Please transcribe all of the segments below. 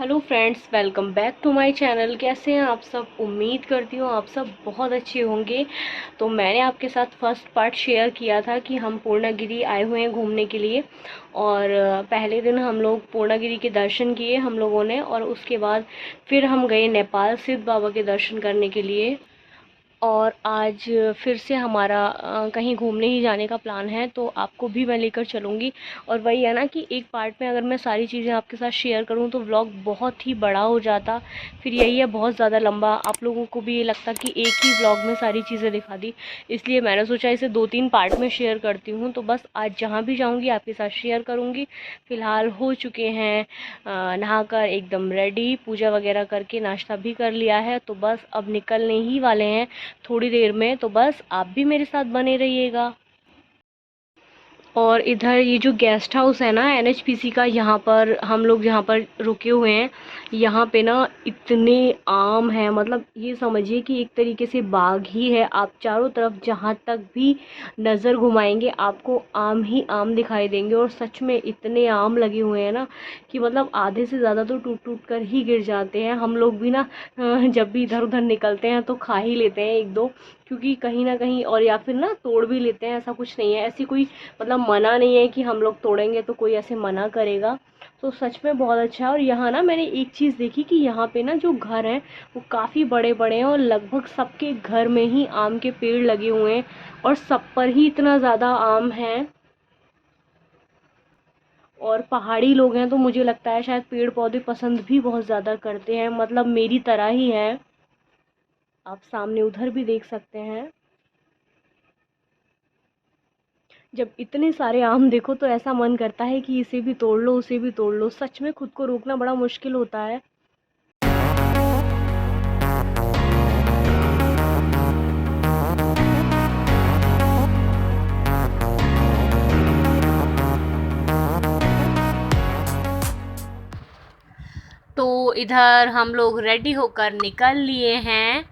Hello friends, welcome back to my channel. कैसे हैं आप सब? उम्मीद करती हूँ आप सब बहुत अच्छे होंगे। तो मैंने आपके साथ फर्स्ट पार्ट शेयर किया था कि हम पूर्णागिरी आए हुए हैं घूमने के लिए। और पहले दिन हम लोग पूर्णागिरी के दर्शन किए हम लोगों ने, और उसके बाद फिर हम गए नेपाल सिद्ध बाबा के दर्शन करने के लिए। और आज फिर से हमारा कहीं घूमने ही जाने का प्लान है, तो आपको भी मैं लेकर चलूँगी। और वही है ना कि एक पार्ट में अगर मैं सारी चीज़ें आपके साथ शेयर करूँ तो व्लॉग बहुत ही बड़ा हो जाता। फिर यही है, बहुत ज़्यादा लंबा, आप लोगों को भी ये लगता कि एक ही व्लॉग में सारी चीज़ें दिखा दी। इसलिए मैंने सोचा इसे 2-3 पार्ट में शेयर करती हूँ। तो बस आज जहाँ भी जाऊँगी आपके साथ शेयर करूँगी। फ़िलहाल हो चुके हैं नहाकर एकदम रेडी, पूजा वगैरह करके नाश्ता भी कर लिया है। तो बस अब निकलने ही वाले हैं थोड़ी देर में। तो बस आप भी मेरे साथ बने रहिएगा। और इधर ये जो गेस्ट हाउस है ना एनएचपीसी का, यहाँ पर हम लोग जहाँ पर रुके हुए हैं, यहाँ पे ना इतने आम हैं, मतलब ये समझिए कि एक तरीके से बाग ही है। आप चारों तरफ जहाँ तक भी नज़र घुमाएंगे आपको आम ही आम दिखाई देंगे। और सच में इतने आम लगे हुए हैं ना कि मतलब आधे से ज़्यादा तो टूट टूट कर ही गिर जाते हैं। हम लोग भी ना जब भी इधर उधर निकलते हैं तो खा ही लेते हैं एक दो, क्योंकि कहीं ना कहीं, और या फिर ना तोड़ भी लेते हैं। ऐसा कुछ नहीं है, ऐसी कोई मतलब मना नहीं है कि हम लोग तोड़ेंगे तो कोई ऐसे मना करेगा। तो सच में बहुत अच्छा है। और यहाँ ना मैंने एक चीज़ देखी कि यहाँ पे ना जो घर हैं वो काफ़ी बड़े बड़े हैं, और लगभग सबके घर में ही आम के पेड़ लगे हुए हैं, और सब पर ही इतना ज़्यादा आम है। और पहाड़ी लोग हैं तो मुझे लगता है शायद पेड़ पौधे पसंद भी बहुत ज़्यादा करते हैं, मतलब मेरी तरह ही है। आप सामने उधर भी देख सकते हैं। जब इतने सारे आम देखो तो ऐसा मन करता है कि इसे भी तोड़ लो, उसे भी तोड़ लो। सच में खुद को रोकना बड़ा मुश्किल होता है। तो इधर हम लोग रेडी होकर निकल लिए हैं।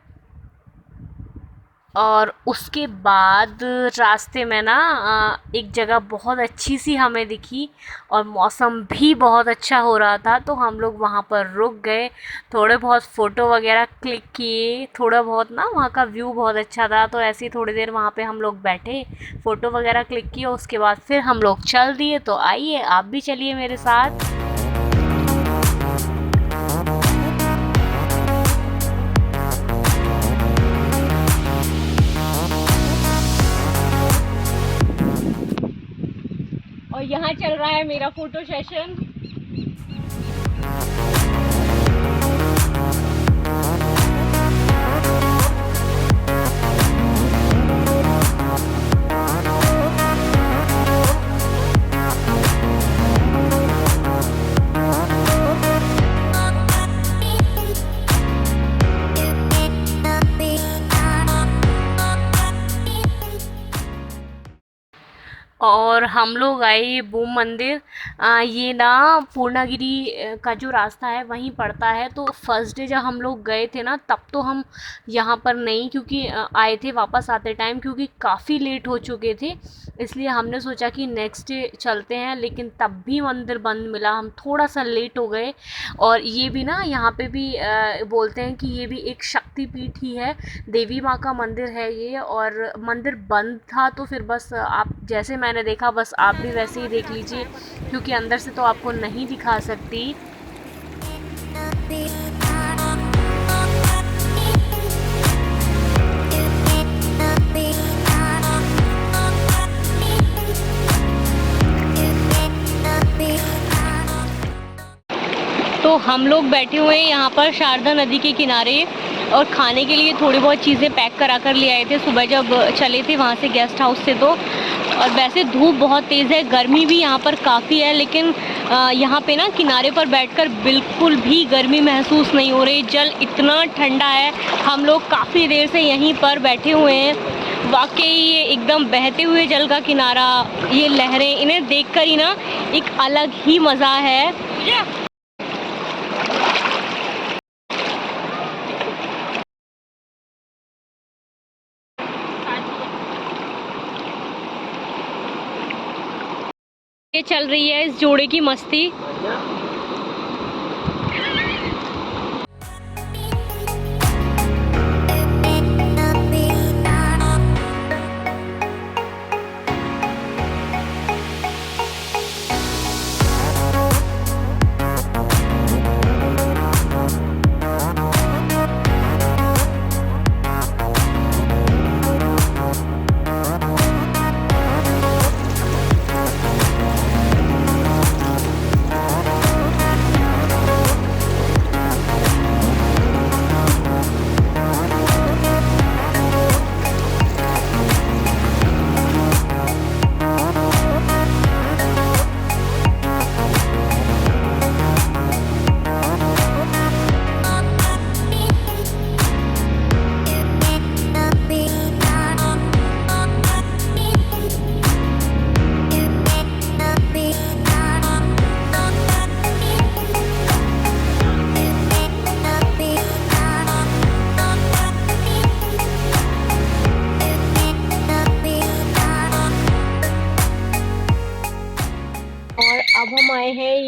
और उसके बाद रास्ते में ना एक जगह बहुत अच्छी सी हमें दिखी, और मौसम भी बहुत अच्छा हो रहा था, तो हम लोग वहाँ पर रुक गए। थोड़े बहुत फ़ोटो वगैरह क्लिक किए, थोड़ा बहुत ना वहाँ का व्यू बहुत अच्छा था, तो ऐसे ही थोड़ी देर वहाँ पे हम लोग बैठे, फ़ोटो वगैरह क्लिक किए। उसके बाद फिर हम लोग चल दिए। तो आइए आप भी चलिए मेरे साथ। और यहाँ चल रहा है मेरा फ़ोटो सेशन। और हम लोग आए बूम मंदिर। ये ना पूर्णागिरी का जो रास्ता है वहीं पड़ता है। तो फर्स्ट डे जब हम लोग गए थे ना तब तो हम यहाँ पर नहीं, क्योंकि आए थे वापस आते टाइम, क्योंकि काफ़ी लेट हो चुके थे। इसलिए हमने सोचा कि नेक्स्ट डे चलते हैं, लेकिन तब भी मंदिर बंद मिला, हम थोड़ा सा लेट हो गए। और ये भी ना यहाँ पे भी बोलते हैं कि ये भी एक शक्तिपीठ ही है, देवी माँ का मंदिर है ये। और मंदिर बंद था, तो फिर बस आप जैसे मैंने देखा बस आप भी वैसे ही देख लीजिए, क्योंकि अंदर से तो आपको नहीं दिखा सकती। तो हम लोग बैठे हुए हैं यहाँ पर शारदा नदी के किनारे, और खाने के लिए थोड़ी बहुत चीज़ें पैक करा कर ले आए थे सुबह जब चले थे वहाँ से गेस्ट हाउस से। तो और वैसे धूप बहुत तेज़ है, गर्मी भी यहाँ पर काफ़ी है, लेकिन यहाँ पे ना किनारे पर बैठकर बिल्कुल भी गर्मी महसूस नहीं हो रही। जल इतना ठंडा है, हम लोग काफ़ी देर से यहीं पर बैठे हुए हैं। वाकई ये एकदम बहते हुए जल का किनारा, ये लहरें, इन्हें देखकर ही ना एक अलग ही मज़ा है। ये चल रही है इस जोड़े की मस्ती।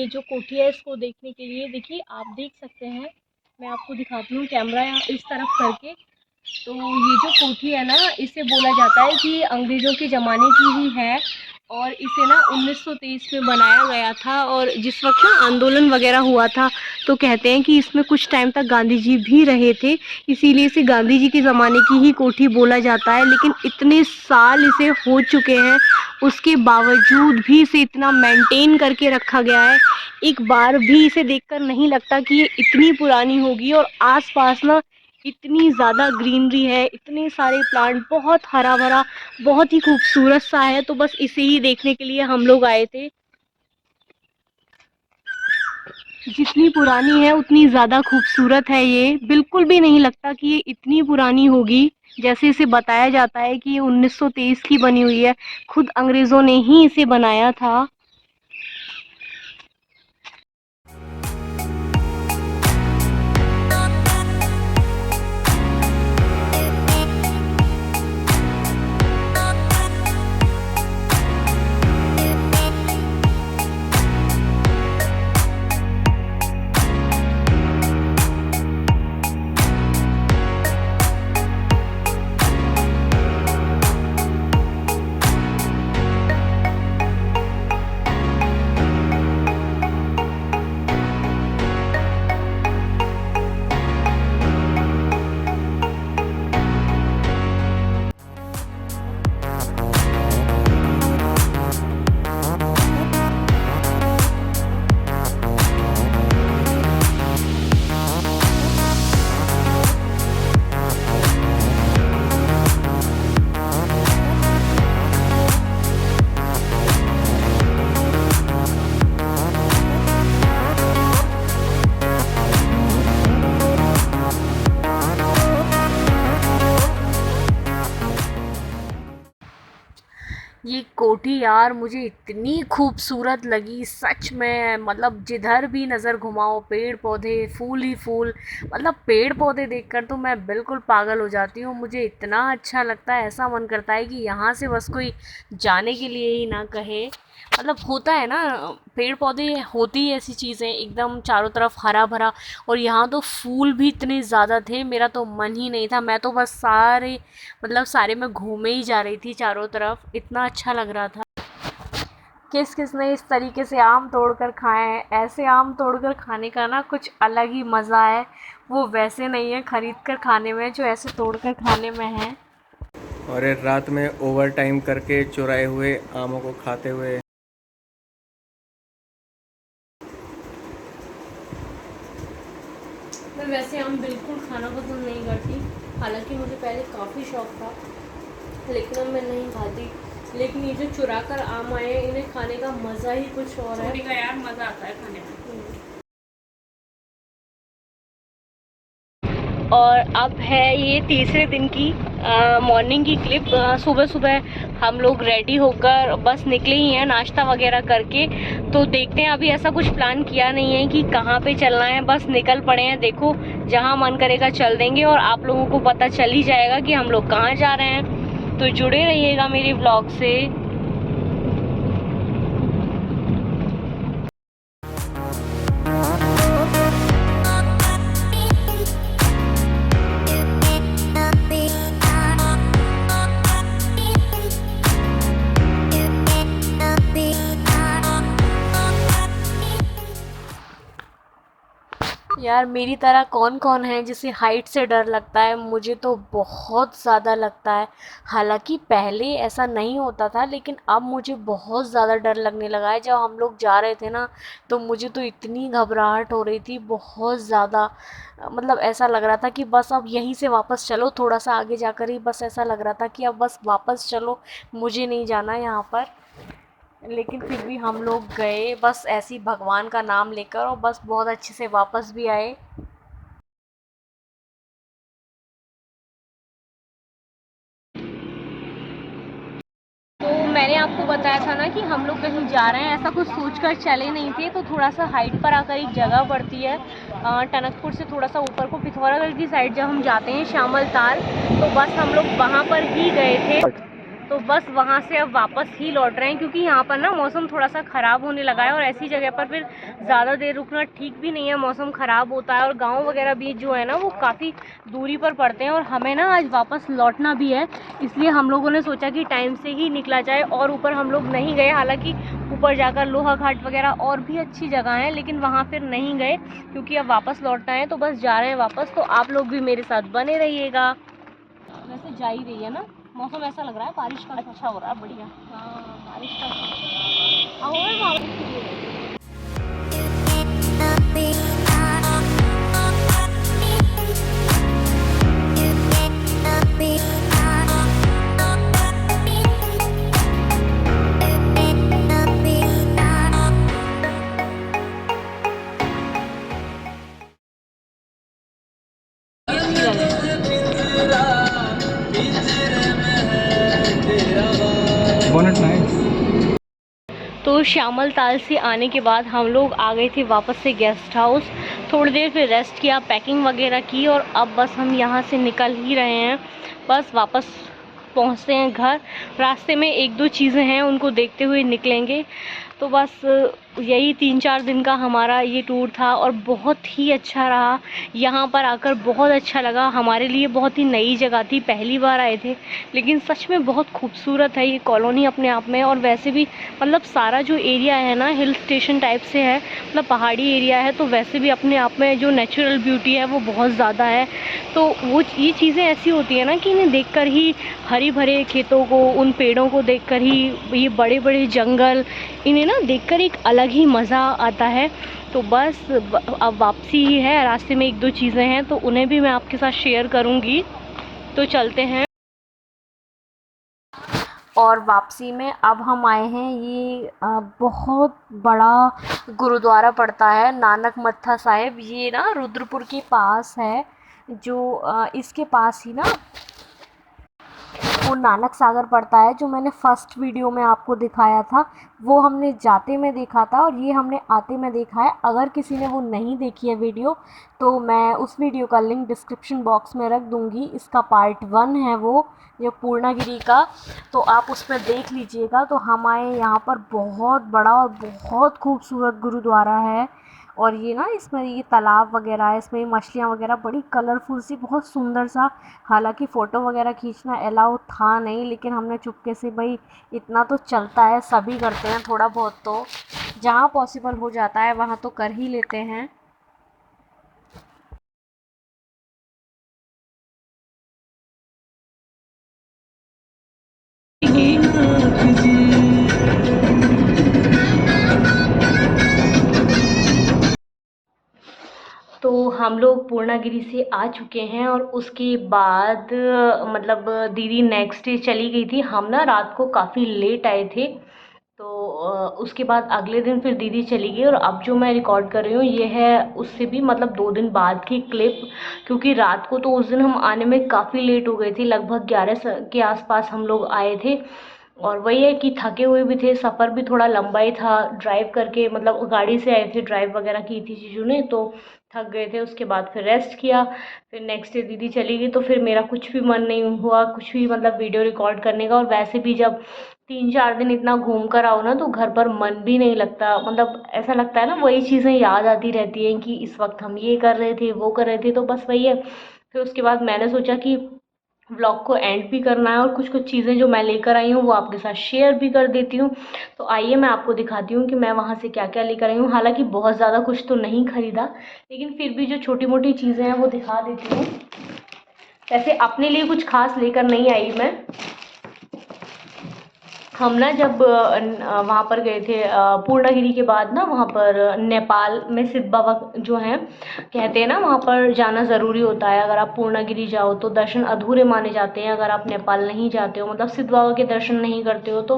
ये जो कोठी है इसको देखने के लिए। देखिए आप देख सकते हैं, मैं आपको दिखाती हूँ कैमरा यहाँ इस तरफ करके। तो ये जो कोठी है ना, इसे बोला जाता है कि अंग्रेज़ों के ज़माने की ही है और इसे ना 1923 में बनाया गया था। और जिस वक्त ना आंदोलन वगैरह हुआ था, तो कहते हैं कि इसमें कुछ टाइम तक गांधी जी भी रहे थे, इसीलिए इसे गांधी जी के ज़माने की ही कोठी बोला जाता है। लेकिन इतने साल इसे हो चुके हैं, उसके बावजूद भी इसे इतना मेंटेन करके रखा गया है, एक बार भी इसे देखकर नहीं लगता कि ये इतनी पुरानी होगी। और आसपास ना इतनी ज़्यादा ग्रीनरी है, इतने सारे प्लांट, बहुत हरा भरा, बहुत ही खूबसूरत सा है। तो बस इसे ही देखने के लिए हम लोग आए थे। जितनी पुरानी है उतनी ज़्यादा खूबसूरत है। ये बिल्कुल भी नहीं लगता कि ये इतनी पुरानी होगी। जैसे इसे बताया जाता है कि ये 1923 की बनी हुई है, खुद अंग्रेज़ों ने ही इसे बनाया था। ये कोठी यार मुझे इतनी खूबसूरत लगी सच में। मतलब जिधर भी नज़र घुमाओ पेड़ पौधे, फूल ही फूल। मतलब पेड़ पौधे देखकर तो मैं बिल्कुल पागल हो जाती हूँ। मुझे इतना अच्छा लगता है, ऐसा मन करता है कि यहाँ से बस कोई जाने के लिए ही ना कहे। मतलब होता है ना, पेड़ पौधे होती ही ऐसी चीज़ें एकदम चारों तरफ हरा भरा। और यहाँ तो फूल भी इतने ज़्यादा थे, मेरा तो मन ही नहीं था। मैं तो बस सारे में घूमे ही जा रही थी चारों तरफ, इतना अच्छा लग रहा था। किस किस ने इस तरीके से आम तोड़कर खाए हैं। ऐसे आम तोड़कर खाने का ना कुछ अलग ही मज़ा है। वो वैसे नहीं है खरीद कर खाने में, जो ऐसे तोड़कर खाने में है। और ये रात में ओवर टाइम करके चुराए हुए आमों को खाते हुए। मैं वैसे आम बिल्कुल खाना पसंद नहीं करती, हालांकि मुझे पहले काफ़ी शौक था, लेकिन अब मैं नहीं खाती। लेकिन ये जो चुरा कर आम आए हैं, इन्हें खाने का मज़ा ही कुछ और है। का यार मज़ा आता है खाने में। और अब है ये तीसरे दिन की मॉर्निंग की क्लिप। सुबह सुबह हम लोग रेडी होकर बस निकले ही हैं नाश्ता वगैरह करके। तो देखते हैं, अभी ऐसा कुछ प्लान किया नहीं है कि कहाँ पे चलना है, बस निकल पड़े हैं। देखो जहाँ मन करेगा चल देंगे और आप लोगों को पता चल ही जाएगा कि हम लोग कहाँ जा रहे हैं। तो जुड़े रहिएगा मेरे व्लॉग से। यार मेरी तरह कौन कौन है जिसे हाइट से डर लगता है? मुझे तो बहुत ज़्यादा लगता है। हालांकि पहले ऐसा नहीं होता था, लेकिन अब मुझे बहुत ज़्यादा डर लगने लगा है। जब हम लोग जा रहे थे ना, तो मुझे तो इतनी घबराहट हो रही थी, बहुत ज़्यादा। मतलब ऐसा लग रहा था कि बस अब यहीं से वापस चलो, थोड़ा सा आगे जाकर ही बस ऐसा लग रहा था कि अब बस वापस चलो, मुझे नहीं जाना यहाँ पर। लेकिन फिर भी हम लोग गए बस ऐसे ही भगवान का नाम लेकर, और बस बहुत अच्छे से वापस भी आए। तो मैंने आपको बताया था ना कि हम लोग कहीं जा रहे हैं, ऐसा कुछ सोचकर चले नहीं थे। तो थोड़ा सा हाइट पर आकर एक जगह पड़ती है टनकपुर से थोड़ा सा ऊपर को, पिथौरागढ़ की साइड जब हम जाते हैं श्यामल ताल, तो बस हम लोग वहाँ पर ही गए थे। तो बस वहाँ से अब वापस ही लौट रहे हैं, क्योंकि यहाँ पर ना मौसम थोड़ा सा ख़राब होने लगा है और ऐसी जगह पर फिर ज़्यादा देर रुकना ठीक भी नहीं है, मौसम ख़राब होता है और गांव वगैरह भी जो है ना वो काफ़ी दूरी पर पड़ते हैं और हमें ना आज वापस लौटना भी है, इसलिए हम लोगों ने सोचा कि टाइम से ही निकला जाए। और ऊपर हम लोग नहीं गए, हालांकि ऊपर जाकर लोहा घाट वगैरह और भी अच्छी जगह है, लेकिन वहाँ फिर नहीं गए क्योंकि अब वापस लौटना है, तो बस जा रहे हैं वापस। तो आप लोग भी मेरे साथ बने रहिएगा। वैसे जा ही रही है ना, मौसम ऐसा लग रहा है बारिश का अच्छा हो रहा है, बढ़िया। हाँ बारिश का बोनट नाइस। तो श्यामल ताल से आने के बाद हम लोग आ गए थे वापस से गेस्ट हाउस, थोड़ी देर फिर रेस्ट किया, पैकिंग वगैरह की और अब बस हम यहाँ से निकल ही रहे हैं। बस वापस पहुँचते हैं घर, रास्ते में एक दो चीज़ें हैं उनको देखते हुए निकलेंगे। तो बस यही 3-4 दिन का हमारा ये टूर था और बहुत ही अच्छा रहा। यहाँ पर आकर बहुत अच्छा लगा, हमारे लिए बहुत ही नई जगह थी, पहली बार आए थे, लेकिन सच में बहुत खूबसूरत है ये कॉलोनी अपने आप में। और वैसे भी मतलब सारा जो एरिया है ना हिल स्टेशन टाइप से है, मतलब पहाड़ी एरिया है, तो वैसे भी अपने आप में जो नेचुरल ब्यूटी है वो बहुत ज़्यादा है। तो वो ये चीज़ें ऐसी होती है ना कि इन्हें देखकर ही, हरी भरे खेतों को, उन पेड़ों को देखकर ही, ये बड़े बड़े जंगल, इन्हें ना देखकर एक अलग ही मज़ा आता है। तो बस अब वापसी ही है, रास्ते में एक दो चीज़ें हैं तो उन्हें भी मैं आपके साथ शेयर करूँगी। तो चलते हैं। और वापसी में अब हम आए हैं, ये बहुत बड़ा गुरुद्वारा पड़ता है नानक मत्था साहिब, ये ना रुद्रपुर के पास है। जो इसके पास ही ना वो नानक सागर पड़ता है, जो मैंने फर्स्ट वीडियो में आपको दिखाया था, वो हमने जाते में देखा था और ये हमने आते में देखा है। अगर किसी ने वो नहीं देखी है वीडियो तो मैं उस वीडियो का लिंक डिस्क्रिप्शन बॉक्स में रख दूँगी। इसका पार्ट 1 है वो, जो पूर्णागिरी का, तो आप उसमें देख लीजिएगा। तो हम आए यहाँ पर, बहुत बड़ा और बहुत खूबसूरत गुरुद्वारा है। और ये ना इसमें ये तालाब वगैरह है, इसमें मछलियाँ वगैरह बड़ी कलरफुल सी, बहुत सुंदर सा। हालांकि फ़ोटो वगैरह खींचना अलाउ था नहीं, लेकिन हमने चुपके से, भाई इतना तो चलता है, सभी करते हैं थोड़ा बहुत, तो जहाँ पॉसिबल हो जाता है वहाँ तो कर ही लेते हैं। तो हम लोग पूर्णागिरि से आ चुके हैं और उसके बाद मतलब दीदी नेक्स्ट डे चली गई थी। हम ना रात को काफ़ी लेट आए थे, तो उसके बाद अगले दिन फिर दीदी चली गई। और अब जो मैं रिकॉर्ड कर रही हूँ ये है उससे भी मतलब 2 दिन बाद की क्लिप, क्योंकि रात को तो उस दिन हम आने में काफ़ी लेट हो गए थे, लगभग 11 के आसपास हम लोग आए थे। और वही है कि थके हुए भी थे, सफ़र भी थोड़ा लंबा ही था, ड्राइव करके, मतलब गाड़ी से आए थे, ड्राइव वगैरह की थी चीज़ों ने, तो थक गए थे। उसके बाद फिर रेस्ट किया, फिर नेक्स्ट डे दीदी चली गई, तो फिर मेरा कुछ भी मन नहीं हुआ कुछ भी मतलब वीडियो रिकॉर्ड करने का। और वैसे भी जब 3-4 दिन इतना घूम कर आओ ना तो घर पर मन भी नहीं लगता, मतलब ऐसा लगता है ना वही चीज़ें याद आती रहती हैं कि इस वक्त हम ये कर रहे थे, वो कर रहे थे, तो बस वही है। फिर उसके बाद मैंने सोचा कि व्लॉग को एंड भी करना है और कुछ कुछ चीज़ें जो मैं लेकर आई हूँ वो आपके साथ शेयर भी कर देती हूँ। तो आइए मैं आपको दिखाती हूँ कि मैं वहाँ से क्या क्या लेकर आई हूँ। हालांकि बहुत ज़्यादा कुछ तो नहीं खरीदा, लेकिन फिर भी जो छोटी मोटी चीज़ें हैं वो दिखा देती हूँ। वैसे अपने लिए कुछ खास लेकर नहीं आई मैं। हम ना जब वहाँ पर गए थे पूर्णागिरि के बाद ना, वहाँ पर नेपाल में सिद्ध बाबा जो हैं, कहते हैं ना वहाँ पर जाना ज़रूरी होता है। अगर आप पूर्णागिरि जाओ तो दर्शन अधूरे माने जाते हैं, अगर आप नेपाल नहीं जाते हो, मतलब सिद्ध बाबा के दर्शन नहीं करते हो तो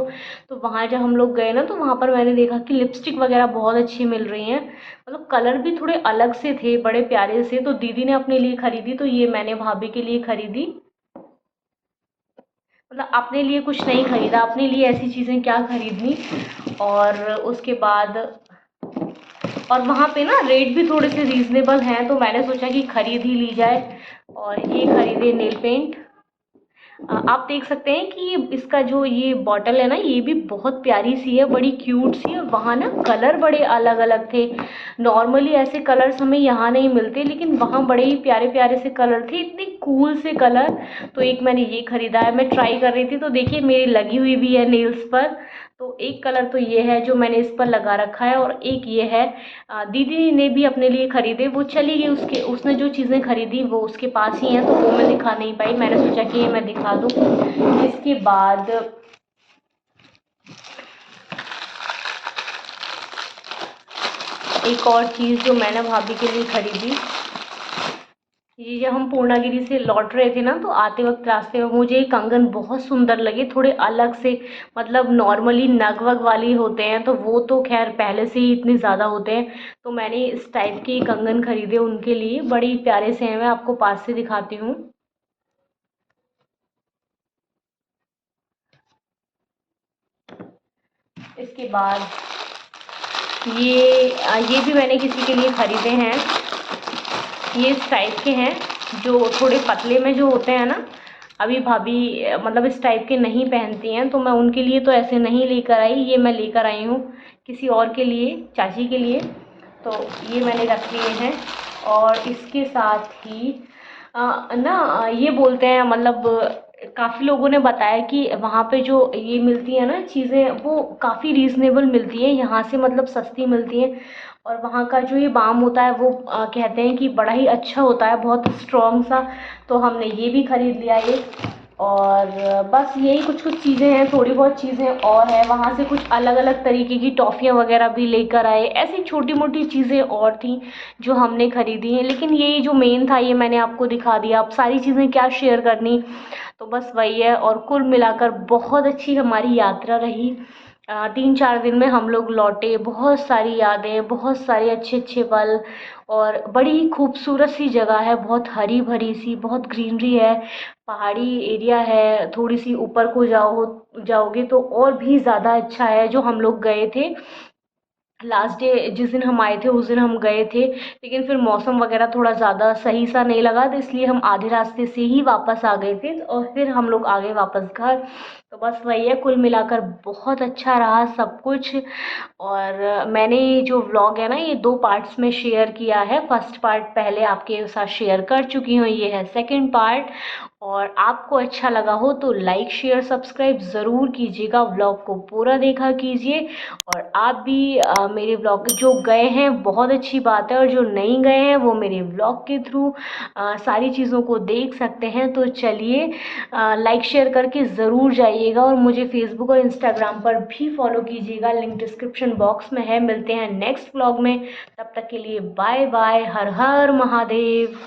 वहाँ जब हम लोग गए ना तो वहाँ पर मैंने देखा कि लिपस्टिक वगैरह बहुत अच्छी मिल रही हैं, मतलब कलर भी थोड़े अलग से थे, बड़े प्यारे से। तो दीदी ने अपने लिए ख़रीदी, तो ये मैंने भाभी के लिए ख़रीदी। मतलब अपने लिए कुछ नहीं खरीदा, अपने लिए ऐसी चीज़ें क्या खरीदनी। और उसके बाद और वहाँ पे ना रेट भी थोड़े से रीज़नेबल हैं, तो मैंने सोचा कि ख़रीद ही ली जाए। और ये ख़रीदे नेल पेंट, आप देख सकते हैं कि इसका जो ये बॉटल है ना, ये भी बहुत प्यारी सी है, बड़ी क्यूट सी है। और वहाँ ना कलर बड़े अलग अलग थे। नॉर्मली ऐसे कलर्स हमें यहाँ नहीं मिलते, लेकिन वहाँ बड़े ही प्यारे प्यारे से कलर थे, इतने कूल से कलर। तो एक मैंने ये ख़रीदा है, मैं ट्राई कर रही थी तो देखिए मेरी लगी हुई भी है नेल्स पर। तो एक कलर तो ये है जो मैंने इस पर लगा रखा है, और एक ये है दीदी ने भी अपने लिए ख़रीदे। वो चली गई, उसने जो चीज़ें ख़रीदी वो उसके पास ही हैं, तो वो मैं दिखा नहीं पाई। मैंने सोचा कि ये मैं दिखा दूँ। इसके बाद एक और चीज़ जो मैंने भाभी के लिए ख़रीदी, ये जब हम पूर्णागिरी से लौट रहे थे ना, तो आते वक्त रास्ते में मुझे ये कंगन बहुत सुंदर लगे, थोड़े अलग से। मतलब नॉर्मली नग वग वाली होते हैं तो वो तो खैर पहले से ही इतने ज़्यादा होते हैं, तो मैंने इस टाइप के कंगन खरीदे उनके लिए, बड़े ही प्यारे से हैं। मैं आपको पास से दिखाती हूँ। इसके बाद ये भी मैंने किसी के लिए ख़रीदे हैं। ये इस टाइप के हैं, जो थोड़े पतले में जो होते हैं ना। अभी भाभी मतलब इस टाइप के नहीं पहनती हैं, तो मैं उनके लिए तो ऐसे नहीं लेकर आई, ये मैं लेकर आई हूँ किसी और के लिए, चाची के लिए। तो ये मैंने रख लिए हैं। और इसके साथ ही ये बोलते हैं, मतलब काफ़ी लोगों ने बताया कि वहाँ पे जो ये मिलती है ना चीज़ें, वो काफ़ी रीज़नेबल मिलती है, यहाँ से मतलब सस्ती मिलती हैं। और वहाँ का जो ये बाम होता है वो कहते हैं कि बड़ा ही अच्छा होता है, बहुत स्ट्रॉन्ग सा। तो हमने ये भी ख़रीद लिया एक। और बस यही कुछ कुछ चीज़ें हैं, थोड़ी बहुत चीज़ें और हैं। वहाँ से कुछ अलग अलग तरीके की टॉफ़ियाँ वगैरह भी लेकर आए, ऐसी छोटी मोटी चीज़ें और थी जो हमने ख़रीदी हैं। लेकिन यही जो मेन था ये मैंने आपको दिखा दिया, अब सारी चीज़ें क्या शेयर करनी। तो बस वही है। और कुल मिलाकर बहुत अच्छी हमारी यात्रा रही। 3-4 दिन में हम लोग लौटे, बहुत सारी यादें, बहुत सारे अच्छे अच्छे पल। और बड़ी ही खूबसूरत सी जगह है, बहुत हरी भरी सी, बहुत ग्रीनरी है, पहाड़ी एरिया है। थोड़ी सी ऊपर को जाओगे तो और भी ज़्यादा अच्छा है। जो हम लोग गए थे लास्ट डे, जिस दिन हम आए थे उस दिन हम गए थे, लेकिन फिर मौसम वगैरह थोड़ा ज़्यादा सही सा नहीं लगा, तो इसलिए हम आधे रास्ते से ही वापस आ गए थे, और फिर हम लोग आ गए वापस घर। तो बस वही है, कुल मिलाकर बहुत अच्छा रहा सब कुछ। और मैंने ये जो व्लॉग है ना, ये 2 पार्ट्स में शेयर किया है। फर्स्ट पार्ट पहले आपके साथ शेयर कर चुकी हूँ, ये है सेकंड पार्ट। और आपको अच्छा लगा हो तो लाइक शेयर सब्सक्राइब ज़रूर कीजिएगा, व्लॉग को पूरा देखा कीजिए। और आप भी मेरे व्लॉग जो गए हैं बहुत अच्छी बात है, और जो नहीं गए हैं वो मेरे व्लॉग के थ्रू सारी चीज़ों को देख सकते हैं। तो चलिए लाइक शेयर करके ज़रूर जाइएगा, और मुझे फेसबुक और इंस्टाग्राम पर भी फॉलो कीजिएगा, लिंक डिस्क्रिप्शन बॉक्स में है। मिलते हैं नेक्स्ट व्लॉग में, तब तक के लिए बाय बाय, हर हर महादेव।